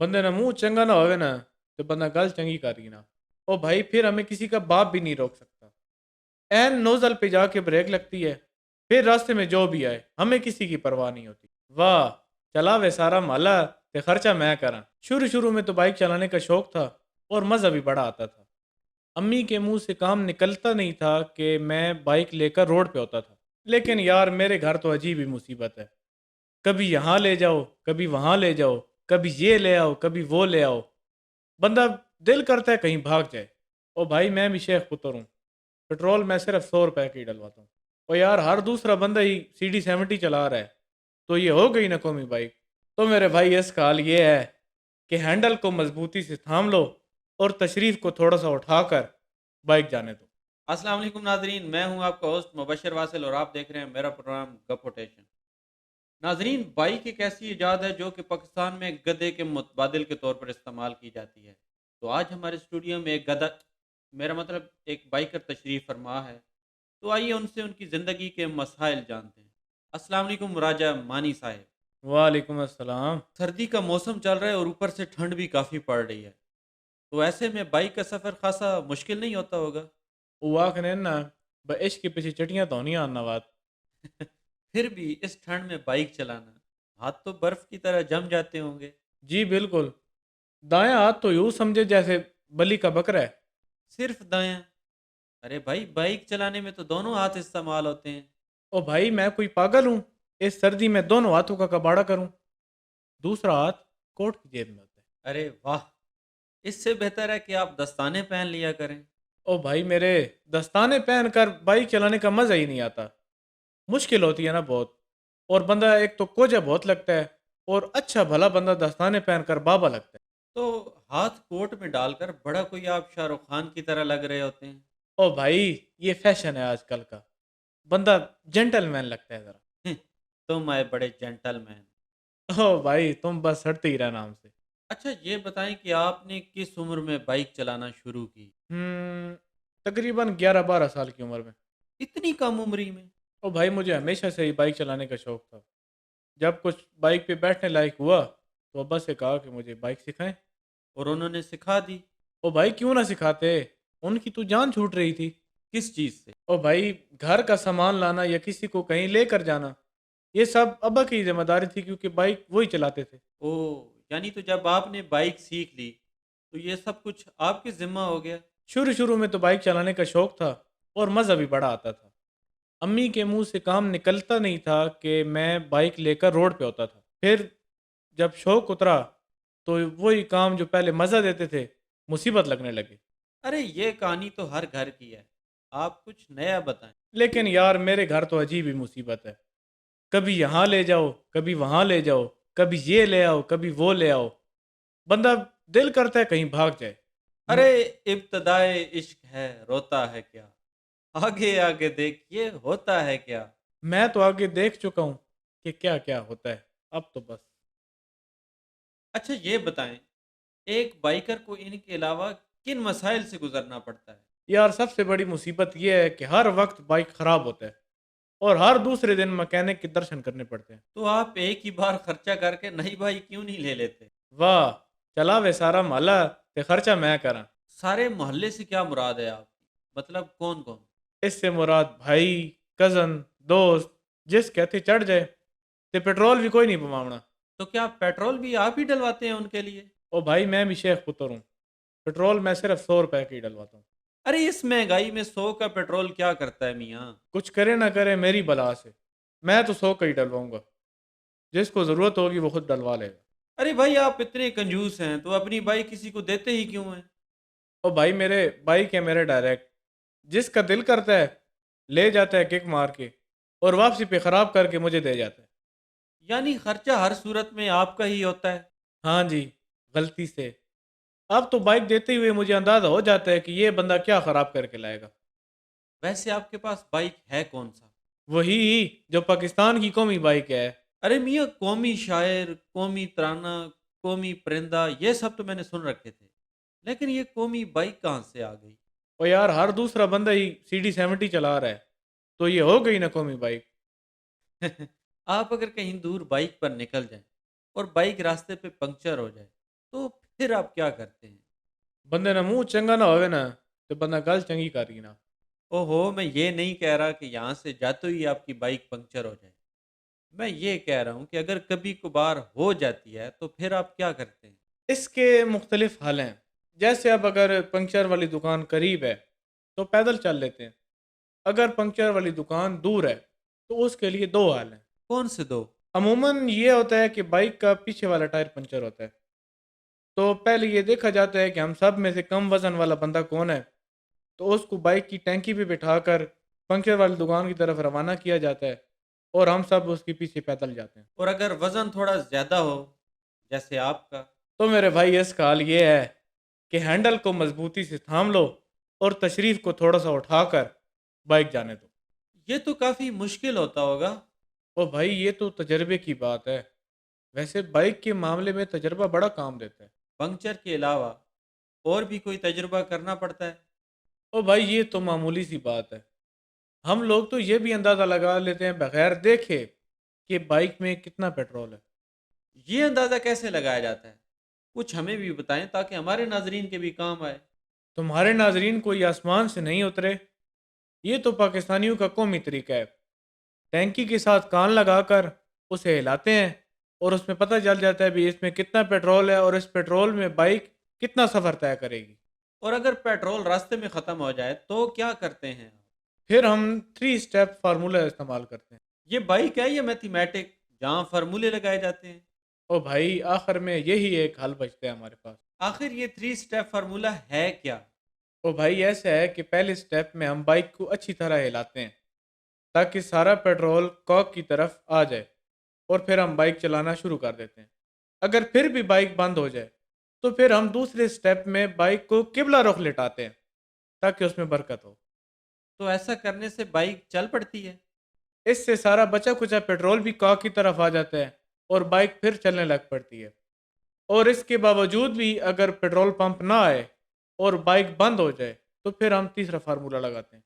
بندے نا منہ چنگا نہ ہوئے نا تو بندہ گل چنگی کری نا او بھائی پھر ہمیں کسی کا باپ بھی نہیں روک سکتا این نوزل پہ جا کے بریک لگتی ہے پھر راستے میں جو بھی آئے ہمیں کسی کی پرواہ نہیں ہوتی واہ چلا وے سارا مالا تے خرچہ میں کراں شروع میں تو بائک چلانے کا شوق تھا اور مزہ بھی بڑا آتا تھا امی کے منہ سے کام نکلتا نہیں تھا کہ میں بائک لے کر روڈ پہ ہوتا تھا لیکن یار میرے گھر تو عجیب ہی مصیبت ہے کبھی یہاں لے جاؤ کبھی وہاں لے جاؤ کبھی یہ لے آؤ کبھی وہ لے آؤ بندہ دل کرتا ہے کہیں بھاگ جائے او بھائی میں بھی شیخ پتر ہوں پٹرول میں صرف 100 روپے کا ہی ڈلواتا ہوں اور یار ہر دوسرا بندہ ہی CD 70 چلا رہا ہے تو یہ ہو گئی نا قومی بائک تو میرے بھائی اس کا حال یہ ہے کہ ہینڈل کو مضبوطی سے تھام لو اور تشریف کو تھوڑا سا اٹھا کر بائک جانے دو السلام علیکم ناظرین، میں ہوں آپ کا ہوسٹ مبشر واصل اور آپ دیکھ رہے ہیں میرا پروگرام گپوٹیشن۔ ناظرین، بائک ایک ایسی ایجاد ہے جو کہ پاکستان میں گدھے کے متبادل کے طور پر استعمال کی جاتی ہے۔ تو آج ہمارے اسٹوڈیو میں ایک گدھا، میرا مطلب ایک بائکر تشریف فرما ہے۔ تو آئیے ان سے ان کی زندگی کے مسائل جانتے ہیں۔ السلام علیکم راجہ مانی صاحب۔ وعلیکم السلام۔ سردی کا موسم چل رہا ہے اور اوپر سے ٹھنڈ بھی کافی پڑ رہی ہے، تو ایسے میں بائک کا سفر خاصا مشکل نہیں ہوتا ہوگا؟ وہ آخر نا عشق کے پیچھے چٹیاں تو نہیں آنا بات۔ پھر بھی اس ٹھنڈ میں بائک چلانا، ہاتھ تو برف کی طرح جم جاتے ہوں گے؟ جی بالکل، دایاں ہاتھ تو یوں سمجھے جیسے بلی کا بکرا ہے۔ صرف دایاں؟ ارے بھائی، بائک چلانے میں تو دونوں ہاتھ استعمال ہوتے ہیں۔ او بھائی میں کوئی پاگل ہوں اس سردی میں دونوں ہاتھوں کا کباڑا کروں؟ دوسرا ہاتھ کوٹ کی جیب میں ہوتا ہے۔ ارے واہ، اس سے بہتر ہے کہ آپ دستانے پہن لیا کریں۔ او بھائی میرے دستانے پہن کر بائک چلانے کا مزہ ہی نہیں آتا، مشکل ہوتی ہے نا بہت، اور بندہ ایک تو کوجا بہت لگتا ہے اور اچھا بھلا بندہ دستانے پہن کر بابا لگتا ہے۔ تو ہاتھ کوٹ میں ڈال کر بڑا کوئی آپ شاہ رخ خان کی طرح لگ رہے ہوتے ہیں۔ او بھائی یہ فیشن ہے آج کل کا، بندہ جینٹل مین لگتا ہے ذرا۔ تم آئے بڑے جینٹل مین۔ او بھائی تم بس ہٹتے ہی رہنا ہم سے۔ اچھا یہ بتائیں کہ آپ نے کس عمر میں بائک چلانا شروع کی؟ تقریباً 11-12 سال کی عمر میں۔ اتنی کم عمری میں؟ او بھائی مجھے ہمیشہ سے ہی بائک چلانے کا شوق تھا، جب کچھ بائک پہ بیٹھنے لائق ہوا تو ابا سے کہا کہ مجھے بائک سکھائیں۔ اور انہوں نے سکھا دی؟ او بھائی کیوں نہ سکھاتے، ان کی تو جان چھوٹ رہی تھی۔ کس چیز سے؟ او بھائی گھر کا سامان لانا یا کسی کو کہیں لے کر جانا، یہ سب ابا کی ذمہ داری تھی کیونکہ بائک وہی چلاتے تھے۔ او، یعنی تو جب آپ نے بائک سیکھ لی تو یہ سب کچھ آپ کے ذمہ ہو گیا؟ شروع میں تو بائک چلانے کا شوق تھا اور مزہ بھی بڑا آتا تھا، امی کے منہ سے کام نکلتا نہیں تھا کہ میں بائک لے کر روڈ پہ ہوتا تھا، پھر جب شوق اترا تو وہی کام جو پہلے مزہ دیتے تھے مصیبت لگنے لگے۔ ارے یہ کہانی تو ہر گھر کی ہے، آپ کچھ نیا بتائیں۔ لیکن یار میرے گھر تو عجیب ہی مصیبت ہے، کبھی یہاں لے جاؤ کبھی وہاں لے جاؤ کبھی یہ لے آؤ کبھی وہ لے آؤ، بندہ دل کرتا ہے کہیں بھاگ جائے۔ م- ارے ابتدائے عشق ہے روتا ہے کیا، آگے آگے دیکھیے ہوتا ہے کیا۔ میں تو آگے دیکھ چکا ہوں کہ کیا کیا ہوتا ہے، اب تو بس۔ اچھا یہ بتائیں، ایک بائکر کو ان کے علاوہ کن مسائل سے گزرنا پڑتا ہے؟ یار سب سے بڑی مصیبت یہ ہے کہ ہر وقت بائک خراب ہوتا ہے اور ہر دوسرے دن مکینک کے درشن کرنے پڑتے ہیں۔ تو آپ ایک ہی بار خرچہ کر کے نئی بائک کیوں نہیں لے لیتے؟ واہ چلا وے سارا مالا تے خرچہ میں کراں۔ سارے محلے سے کیا مراد ہے آپ کی؟ مطلب کون کون؟ اس سے مراد بھائی، کزن، دوست، جس کہتے چڑھ جائے تے پیٹرول بھی کوئی نہیں پواونا۔ تو کیا پیٹرول بھی آپ ہی ڈلواتے ہیں ان کے لیے؟ او بھائی میں بھی شیخ پتر ہوں، پیٹرول میں صرف 100 روپے کا ہی ڈلواتا ہوں۔ ارے اس مہنگائی میں 100 کا پیٹرول کیا کرتا ہے میاں؟ کچھ کرے نہ کرے میری بلا سے، میں تو 100 کا ہی ڈلواؤں گا، جس کو ضرورت ہوگی وہ خود ڈلوا لے گا۔ ارے بھائی آپ اتنے کنجوس ہیں تو اپنی بائک کسی کو دیتے ہی کیوں ہیں؟ او بھائی میرے بائک ہے میرے ڈائریکٹ، جس کا دل کرتا ہے لے جاتا ہے کک مار کے اور واپسی پہ خراب کر کے مجھے دے جاتا ہے۔ یعنی خرچہ ہر صورت میں آپ کا ہی ہوتا ہے؟ ہاں جی، غلطی سے۔ اب تو بائک دیتے ہوئے مجھے اندازہ ہو جاتا ہے کہ یہ بندہ کیا خراب کر کے لائے گا۔ ویسے آپ کے پاس بائک ہے کون سا؟ وہی جو پاکستان کی قومی بائک ہے۔ ارے میاں، قومی شاعر، قومی ترانہ، قومی پرندہ، یہ سب تو میں نے سن رکھے تھے، لیکن یہ قومی بائک کہاں سے آ گئی؟ اور یار ہر دوسرا بندہ ہی CD 70 چلا رہا ہے تو یہ ہو گئی نا قومی بائک۔ آپ اگر کہیں دور بائک پر نکل جائیں اور بائک راستے پہ پنکچر ہو جائے تو پھر آپ کیا کرتے ہیں؟ بندے نا منہ چنگا نہ ہوئے نا تو بندہ گل چنگی کری نا. اوہو، میں یہ نہیں کہہ رہا کہ یہاں سے جاتے ہی آپ کی بائک پنکچر ہو جائے. میں یہ کہہ رہا ہوں کہ اگر کبھی کبھار ہو جاتی ہے تو پھر آپ کیا کرتے ہیں؟ اس کے مختلف حل ہیں. جیسے اب اگر پنکچر والی دکان قریب ہے تو پیدل چل لیتے ہیں. اگر پنکچر والی دکان دور ہے تو اس کے لیے دو حل ہیں. کون سے دو؟ عموماً یہ ہوتا ہے کہ بائک کا پیچھے والا ٹائر پنچر ہوتا ہے. تو پہلے یہ دیکھا جاتا ہے کہ ہم سب میں سے کم وزن والا بندہ کون ہے. تو اس کو بائک کی ٹینکی پہ بٹھا کر پنکچر والی دکان کی طرف روانہ کیا جاتا ہے اور ہم سب اس کے پیچھے پیدل جاتے ہیں. اور اگر وزن تھوڑا زیادہ ہو، جیسے آپ کا؟ تو میرے بھائی اس کا حال یہ ہے کہ ہینڈل کو مضبوطی سے تھام لو اور تشریف کو تھوڑا سا اٹھا کر بائک جانے دو. یہ تو کافی مشکل ہوتا ہوگا. او بھائی یہ تو تجربے کی بات ہے. ویسے بائک کے معاملے میں تجربہ بڑا کام دیتا ہے. پنکچر کے علاوہ اور بھی کوئی تجربہ کرنا پڑتا ہے؟ او بھائی یہ تو معمولی سی بات ہے. ہم لوگ تو یہ بھی اندازہ لگا لیتے ہیں بغیر دیکھے کہ بائک میں کتنا پیٹرول ہے. یہ اندازہ کیسے لگایا جاتا ہے؟ کچھ ہمیں بھی بتائیں تاکہ ہمارے ناظرین کے بھی کام آئے. تمہارے ناظرین کو یہ آسمان سے نہیں اترے. یہ تو پاکستانیوں کا قومی طریقہ ہے. ٹینکی کے ساتھ کان لگا کر اسے ہلاتے ہیں اور اس میں پتہ چل جاتا ہے بھی اس میں کتنا پیٹرول ہے اور اس پیٹرول میں بائک کتنا سفر طے کرے گی. اور اگر پیٹرول راستے میں ختم ہو جائے تو کیا کرتے ہیں؟ پھر ہم 3 اسٹیپ فارمولہ استعمال کرتے ہیں. یہ بائک ہے یا میتھمیٹک جہاں فارمولے لگائے جاتے ہیں؟ او بھائی آخر میں یہی ایک حل بچتا ہے ہمارے پاس. آخر یہ 3 اسٹیپ فارمولہ ہے کیا؟ او بھائی ایسا ہے کہ پہلے اسٹیپ میں ہم بائک کو اچھی طرح ہلاتے ہیں تاکہ سارا پیٹرول کاک کی طرف آ جائے اور پھر ہم بائک چلانا شروع کر دیتے ہیں. اگر پھر بھی بائک بند ہو جائے تو پھر ہم دوسرے اسٹیپ میں بائک کو قبلہ رخ لٹاتے ہیں تاکہ اس میں برکت ہو. تو ایسا کرنے سے بائک چل پڑتی ہے؟ اس سے سارا بچا کچا پیٹرول بھی کاک کی طرف آ جاتا ہے اور بائک پھر چلنے لگ پڑتی ہے. اور اس کے باوجود بھی اگر پیٹرول پمپ نہ آئے اور بائک بند ہو جائے تو پھر ہم تیسرا فارمولہ لگاتے ہیں.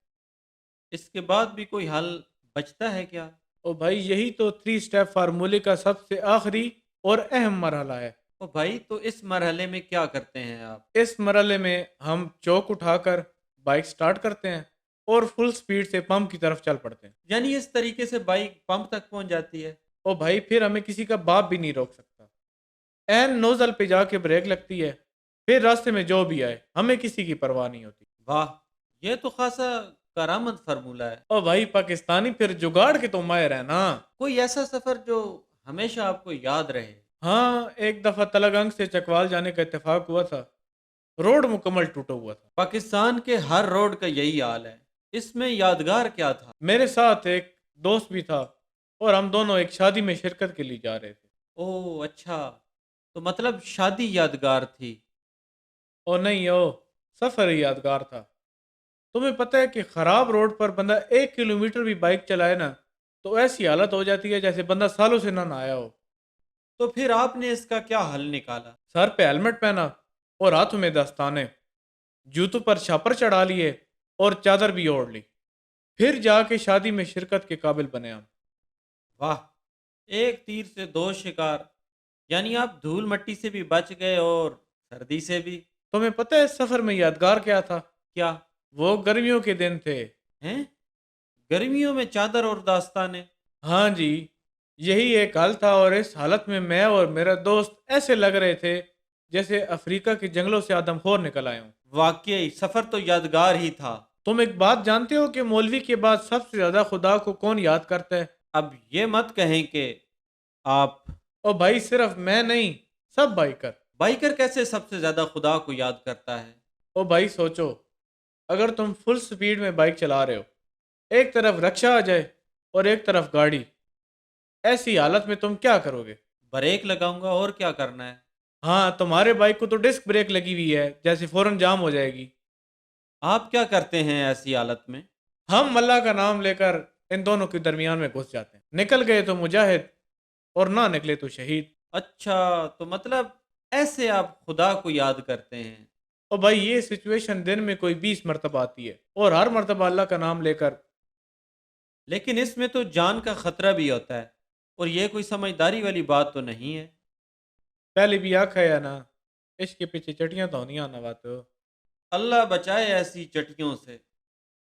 اس کے بعد بھی کوئی حل بچتا ہے کیا؟ اور بھائی یہی تو 3 اسٹیپ فارمولے کا سب سے آخری اور اہم مرحلہ ہے. او بھائی، تو اس مرحلے میں کیا کرتے ہیں آپ؟ اس مرحلے میں ہم چوک اٹھا کر بائک سٹارٹ کرتے ہیں اور فل سپیڈ سے پمپ کی طرف چل پڑتے ہیں. یعنی اس طریقے سے بائک پمپ تک پہنچ جاتی ہے؟ اور بھائی پھر ہمیں کسی کا باپ بھی نہیں روک سکتا. این نوزل پہ جا کے بریک لگتی ہے. پھر راستے میں جو بھی آئے ہمیں کسی کی پرواہ نہیں ہوتی. واہ، یہ تو خاصا کارآمد فارمولہ ہے. اور بھائی پاکستانی پھر جگاڑ کے تو ماہر ہے نا. کوئی ایسا سفر جو ہمیشہ آپ کو یاد رہے؟ ہاں ایک دفعہ تلگنگ سے چکوال جانے کا اتفاق ہوا تھا. روڈ مکمل ٹوٹا ہوا تھا. پاکستان کے ہر روڈ کا یہی حال ہے. اس میں یادگار کیا تھا؟ میرے ساتھ ایک دوست بھی تھا اور ہم دونوں ایک شادی میں شرکت کے لیے جا رہے تھے. اوہ اچھا، تو مطلب شادی یادگار تھی؟ اور نہیں سفر ہی یادگار تھا. تمہیں پتہ ہے کہ خراب روڈ پر بندہ 1 کلومیٹر بھی بائک چلائے نا تو ایسی حالت ہو جاتی ہے جیسے بندہ سالوں سے نہ نہایا ہو. تو پھر آپ نے اس کا کیا حل نکالا؟ سر پہ ہیلمٹ پہنا اور ہاتھوں میں دستانے، جوتوں پر چھاپر چڑھا لیے اور چادر بھی اوڑھ لی. پھر جا کے شادی میں شرکت کے قابل بنے ہم. واہ، ایک تیر سے دو شکار. یعنی آپ دھول مٹی سے بھی بچ گئے اور سردی سے بھی. تمہیں پتہ ہے سفر میں یادگار کیا تھا؟ کیا؟ وہ گرمیوں کے دن تھے. ہیں؟ گرمیوں میں چادر اور داستانے؟ ہاں جی، یہی ایک حال تھا اور اس حالت میں میں اور میرا دوست ایسے لگ رہے تھے جیسے افریقہ کے جنگلوں سے آدم خور نکل آئے ہوں. واقعی سفر تو یادگار ہی تھا. تم ایک بات جانتے ہو کہ مولوی کے بعد سب سے زیادہ خدا کو کون یاد کرتا ہے؟ اب یہ مت کہیں کہ آپ. اور بھائی صرف میں نہیں، سب بائکر. بائکر کیسے سب سے زیادہ خدا کو یاد کرتا ہے؟ او بھائی سوچو، اگر تم فل سپیڈ میں بائک چلا رہے ہو، ایک طرف رکشہ آ جائے اور ایک طرف گاڑی، ایسی حالت میں تم کیا کرو گے؟ بریک لگاؤں گا، اور کیا کرنا ہے؟ ہاں تمہارے بائک کو تو ڈسک بریک لگی ہوئی ہے، جیسے فوراً جام ہو جائے گی. آپ کیا کرتے ہیں ایسی حالت میں؟ ہم اللہ کا نام لے کر ان دونوں کے درمیان میں گھس جاتے ہیں. نکل گئے تو مجاہد اور نہ نکلے تو شہید. اچھا، تو مطلب ایسے آپ خدا کو یاد کرتے ہیں؟ اور بھائی یہ سچویشن دن میں کوئی 20 مرتبہ آتی ہے اور ہر مرتبہ اللہ کا نام لے کر. لیکن اس میں تو جان کا خطرہ بھی ہوتا ہے، اور یہ کوئی سمجھداری والی بات تو نہیں ہے. پہلے بھی آنکھ ہے یا نا عشق کے پیچھے چٹیاں تو نہیں آنا بات ہو۔ اللہ بچائے ایسی چٹیوں سے۔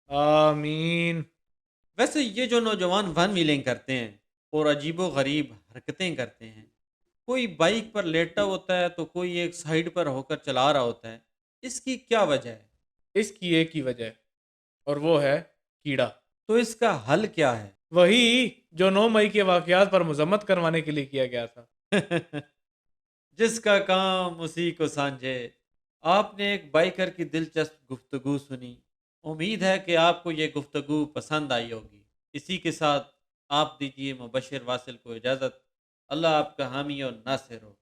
آمین۔ ویسے یہ جو نوجوان ون ویلنگ کرتے ہیں اور عجیب و غریب حرکتیں کرتے ہیں، کوئی بائک پر لیٹا ہوتا ہے تو کوئی ایک سائیڈ پر ہو کر چلا رہا ہوتا ہے، اس کی کیا وجہ ہے؟ اس کی ایک ہی وجہ ہے اور وہ ہے کیڑا۔ تو اس کا حل کیا ہے؟ وہی جو 9 مئی کے واقعات پر مذمت کروانے کے لیے کیا گیا تھا۔ جس کا کام اسی کو سانجھے۔ آپ نے ایک بائکر کی دلچسپ گفتگو سنی، امید ہے کہ آپ کو یہ گفتگو پسند آئی ہوگی۔ اسی کے ساتھ آپ دیجیے مبشر واصل کو اجازت۔ اللہ آپ کا حامی اور ناصر ہو۔